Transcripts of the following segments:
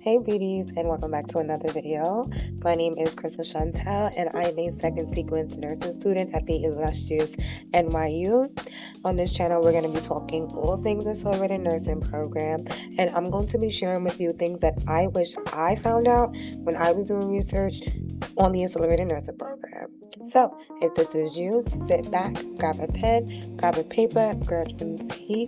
Hey beauties, and welcome back to another video. My name is Crystal Chantel and I'm a second sequence nursing student at the illustrious NYU. On this channel we're going to be talking all things accelerated nursing program, and I'm going to be sharing with you things that I wish I found out when I was doing research on the accelerated nursing program. So if this is you, sit back, grab a pen, grab a paper, grab some tea,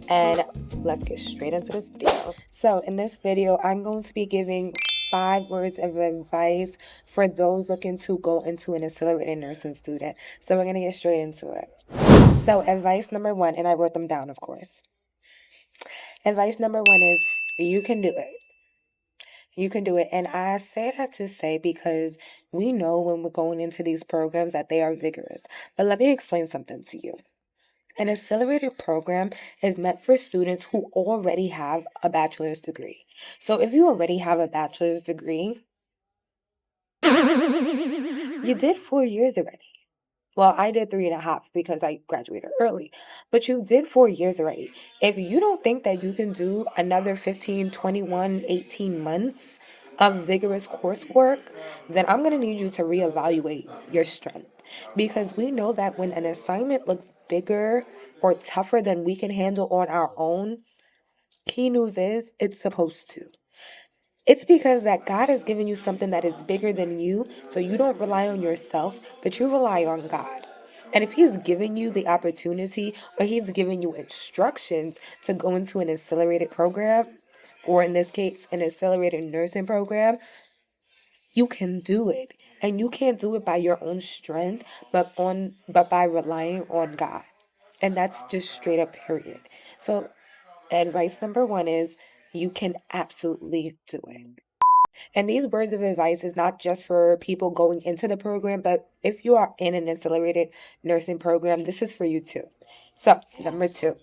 and let's get straight into this video. So in this video, I'm going to be giving 5 words of advice for those looking to go into an accelerated nursing student. So we're going to get straight into it. So advice number 1, and I wrote them down, of course. Advice number 1 is you can do it. You can do it. And I say that to say because we know when we're going into these programs that they are vigorous. But let me explain something to you. An accelerated program is meant for students who already have a bachelor's degree. So if you already have a bachelor's degree, you did 4 years already. Well, I did 3.5 because I graduated early, but you did 4 years already. If you don't think that you can do another 15, 21, 18 months of vigorous coursework, then I'm going to need you to reevaluate your strength. Because we know that when an assignment looks bigger or tougher than we can handle on our own, key news is it's supposed to. It's because that God has given you something that is bigger than you, so you don't rely on yourself, but you rely on God. And if He's giving you the opportunity or He's giving you instructions to go into an accelerated program, or in this case, an accelerated nursing program, you can do it. And you can't do it by your own strength, but by relying on God. And that's just straight up period. So advice number 1 is you can absolutely do it. And these words of advice is not just for people going into the program, but if you are in an accelerated nursing program, this is for you too. So, number 2.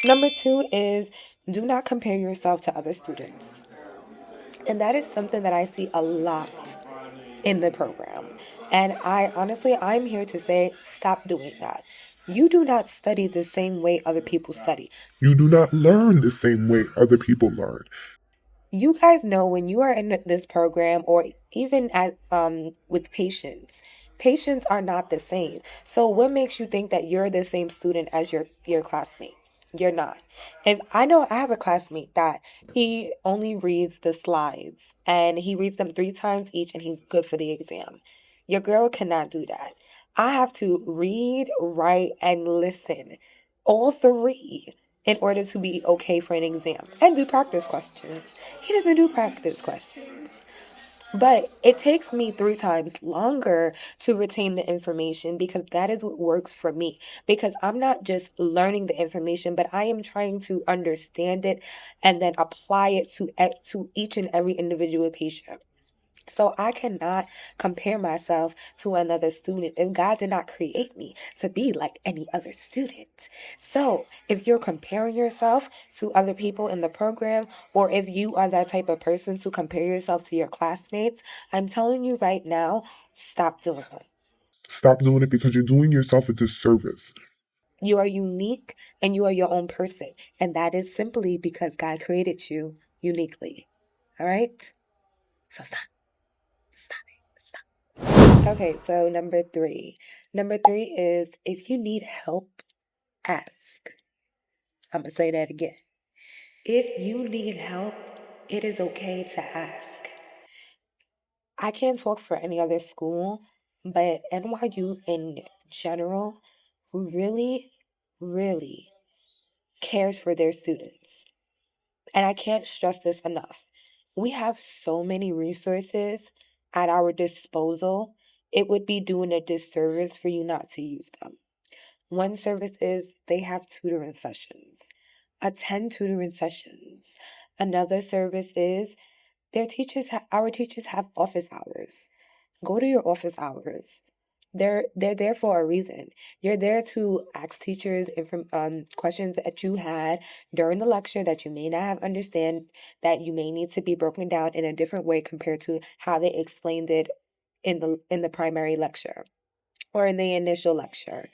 Number 2 is do not compare yourself to other students. And that is something that I see a lot in the program. And I'm here to say, stop doing that. You do not study the same way other people study. You do not learn the same way other people learn. You guys know when you are in this program, or even with patients are not the same. So what makes you think that you're the same student as your classmate? You're not. If I know I have a classmate that he only reads the slides and he reads them 3 times each and he's good for the exam. Your girl cannot do that. I have to read, write, and listen, all 3, in order to be okay for an exam, and do practice questions. He doesn't do practice questions. But it takes me 3 times longer to retain the information because that is what works for me. Because I'm not just learning the information, but I am trying to understand it and then apply it to each and every individual patient. So I cannot compare myself to another student if God did not create me to be like any other student. So if you're comparing yourself to other people in the program, or if you are that type of person to compare yourself to your classmates, I'm telling you right now, stop doing it. Stop doing it because you're doing yourself a disservice. You are unique and you are your own person. And that is simply because God created you uniquely. All right? So stop. Stop it. Stop. Okay, so number 3. Number 3 is if you need help, ask. I'm going to say that again. If you need help, it is okay to ask. I can't talk for any other school, but NYU in general really, really cares for their students. And I can't stress this enough. We have so many resources at our disposal. It would be doing a disservice for you not to use them. One service is they have tutoring sessions. Attend tutoring sessions. Another service is our teachers have office hours. Go to your office hours. They're there for a reason. You're there to ask teachers questions that you had during the lecture that you may not have understand, that you may need to be broken down in a different way compared to how they explained it in the primary lecture or in the initial lecture.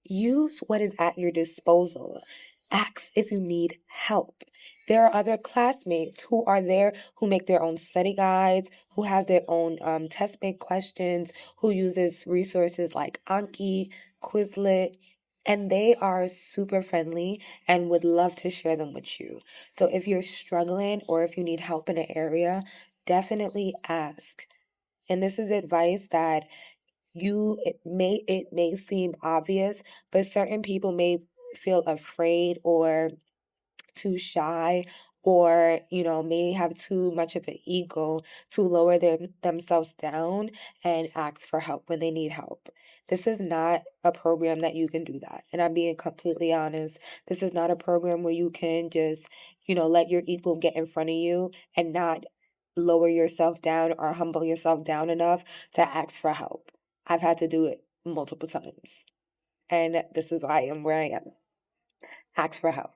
Use what is at your disposal. Ask if you need help. There are other classmates who are there, who make their own study guides, who have their own test bank questions, who uses resources like Anki, Quizlet, and they are super friendly and would love to share them with you. So if you're struggling or if you need help in an area, definitely ask. And this is advice that it may seem obvious, but certain people may feel afraid or too shy, or may have too much of an ego to lower themselves down and ask for help when they need help. This is not a program that you can do that, and I'm being completely honest. This is not a program where you can just let your equal get in front of you and not lower yourself down or humble yourself down enough to ask for help. I've had to do it multiple times, and this is why I am where I am. Ask for help.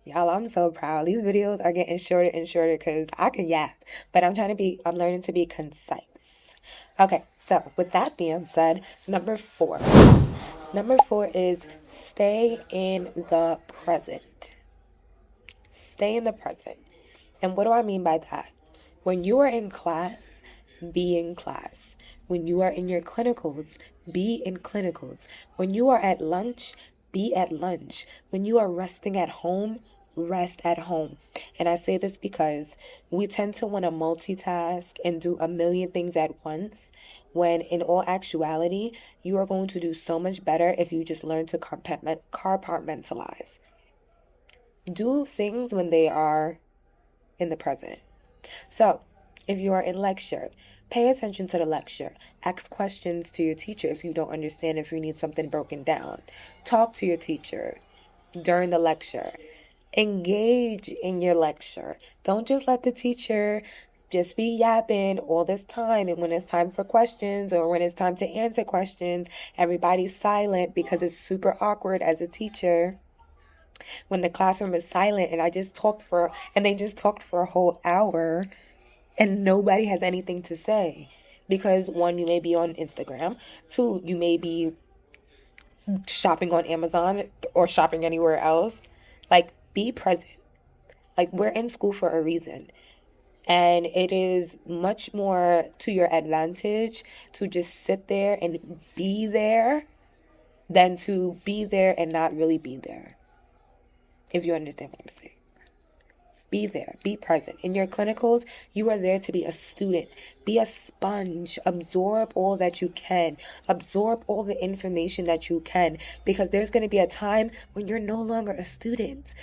Y'all, I'm so proud. These videos are getting shorter and shorter because I can yap, but I'm learning to be concise. Okay, so with that being said, number four. Number four is stay in the present. Stay in the present. And what do I mean by that? When you are in class, be in class. When you are in your clinicals, be in clinicals. When you are at lunch, be at lunch. When you are resting at home, rest at home. And I say this because we tend to want to multitask and do a million things at once, when in all actuality, you are going to do so much better if you just learn to compartmentalize. Do things when they are in the present. So, if you are in lecture, pay attention to the lecture. Ask questions to your teacher if you don't understand, if you need something broken down. Talk to your teacher during the lecture. Engage in your lecture. Don't just let the teacher just be yapping all this time, and when it's time for questions or when it's time to answer questions, everybody's silent because it's super awkward as a teacher when the classroom is silent and they just talked for a whole hour and nobody has anything to say. Because one, you may be on Instagram. Two, you may be shopping on Amazon or shopping anywhere else. Like, be present. Like, we're in school for a reason. And it is much more to your advantage to just sit there and be there than to be there and not really be there. If you understand what I'm saying. Be there, be present. In your clinicals, you are there to be a student. Be a sponge. Absorb all that you can. Absorb all the information that you can. Because there's going to be a time when you're no longer a student.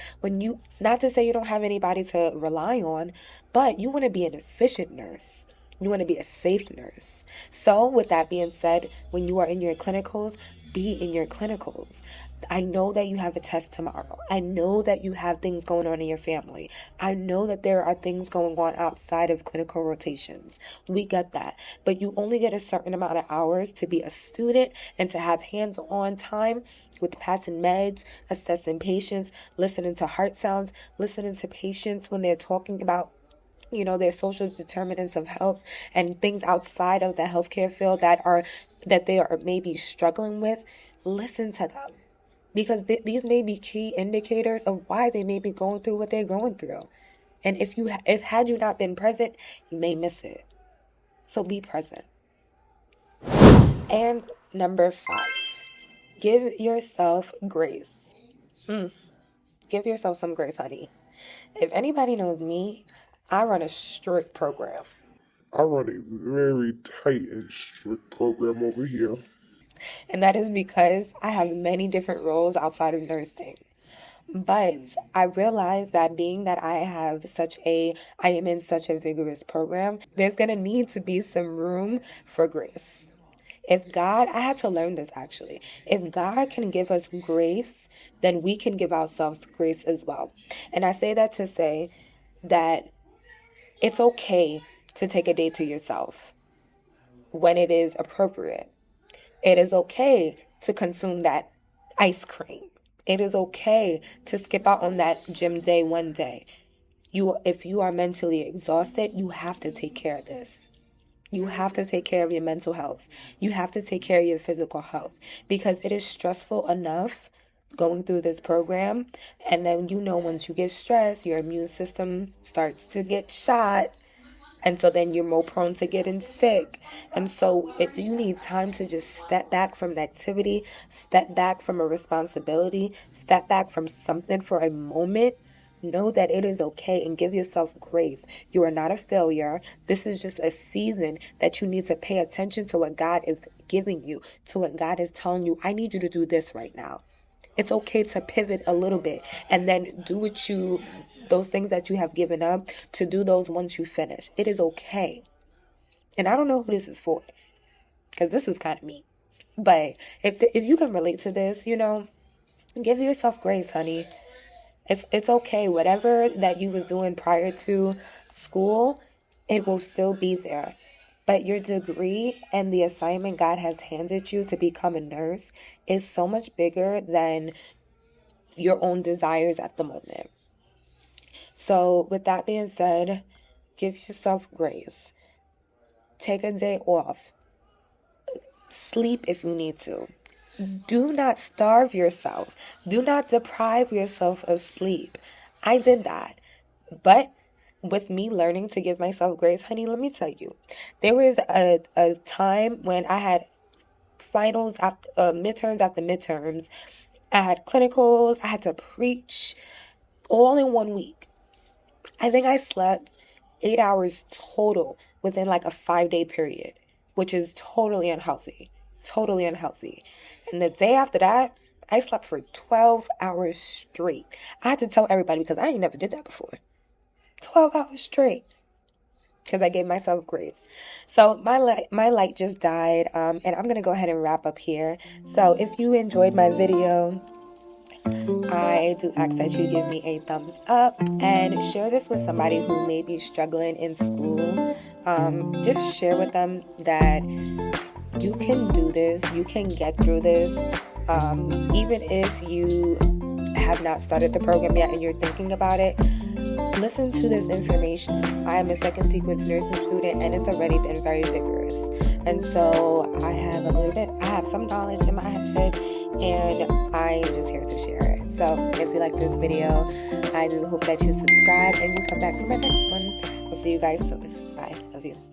Not to say you don't have anybody to rely on, but you want to be an efficient nurse. You want to be a safe nurse. So, with that being said, when you are in your clinicals, be in your clinicals. I know that you have a test tomorrow. I know that you have things going on in your family. I know that there are things going on outside of clinical rotations. We get that. But you only get a certain amount of hours to be a student and to have hands-on time with passing meds, assessing patients, listening to heart sounds, listening to patients when they're talking about their social determinants of health and things outside of the healthcare field that they are maybe struggling with. Listen to them, because these may be key indicators of why they may be going through what they're going through. And if had you not been present, you may miss it. So be present. And number 5, give yourself grace. Give yourself some grace, honey. If anybody knows me, I run a strict program. I run a very tight and strict program over here. And that is because I have many different roles outside of nursing. But I realize that being that I am in such a vigorous program, there's going to need to be some room for grace. I had to learn this actually. If God can give us grace, then we can give ourselves grace as well. And I say that to say that it's okay to take a day to yourself when it is appropriate. It is okay to consume that ice cream. It is okay to skip out on that gym day one day. If you are mentally exhausted, you have to take care of this. You have to take care of your mental health. You have to take care of your physical health, because it is stressful enough going through this program. And then, once you get stressed, your immune system starts to get shot. And so then you're more prone to getting sick. And so if you need time to just step back from an activity, step back from a responsibility, step back from something for a moment, know that it is okay and give yourself grace. You are not a failure. This is just a season that you need to pay attention to what God is giving you, to what God is telling you. I need you to do this right now. It's okay to pivot a little bit and then do those things that you have given up, to do those once you finish. It is okay. And I don't know who this is for, because this was kind of me. But if you can relate to this, give yourself grace, honey. It's okay. Whatever that you was doing prior to school, it will still be there. But your degree and the assignment God has handed you to become a nurse is so much bigger than your own desires at the moment. So with that being said, give yourself grace. Take a day off. Sleep if you need to. Do not starve yourself. Do not deprive yourself of sleep. I did that. But with me learning to give myself grace, honey, let me tell you, there was a time when I had finals after midterms after midterms. I had clinicals. I had to preach all in 1 week. I think I slept 8 hours total within like a 5-day period, which is totally unhealthy. Totally unhealthy. And the day after that, I slept for 12 hours straight. I had to tell everybody because I ain't never did that before. 12 hours straight. Because I gave myself grace. So my light just died, and I'm going to go ahead and wrap up here. So if you enjoyed my video, I do ask that you give me a thumbs up and share this with somebody who may be struggling in school. Just share with them that you can do this, you can get through this. Even if you have not started the program yet and you're thinking about it, listen to this information. I am a second sequence nursing student and it's already been very vigorous. And so I have some knowledge in my head and I am just here to share it. So if you like this video, I do hope that you subscribe and you come back for my next one. I'll see you guys soon. Bye. Love you.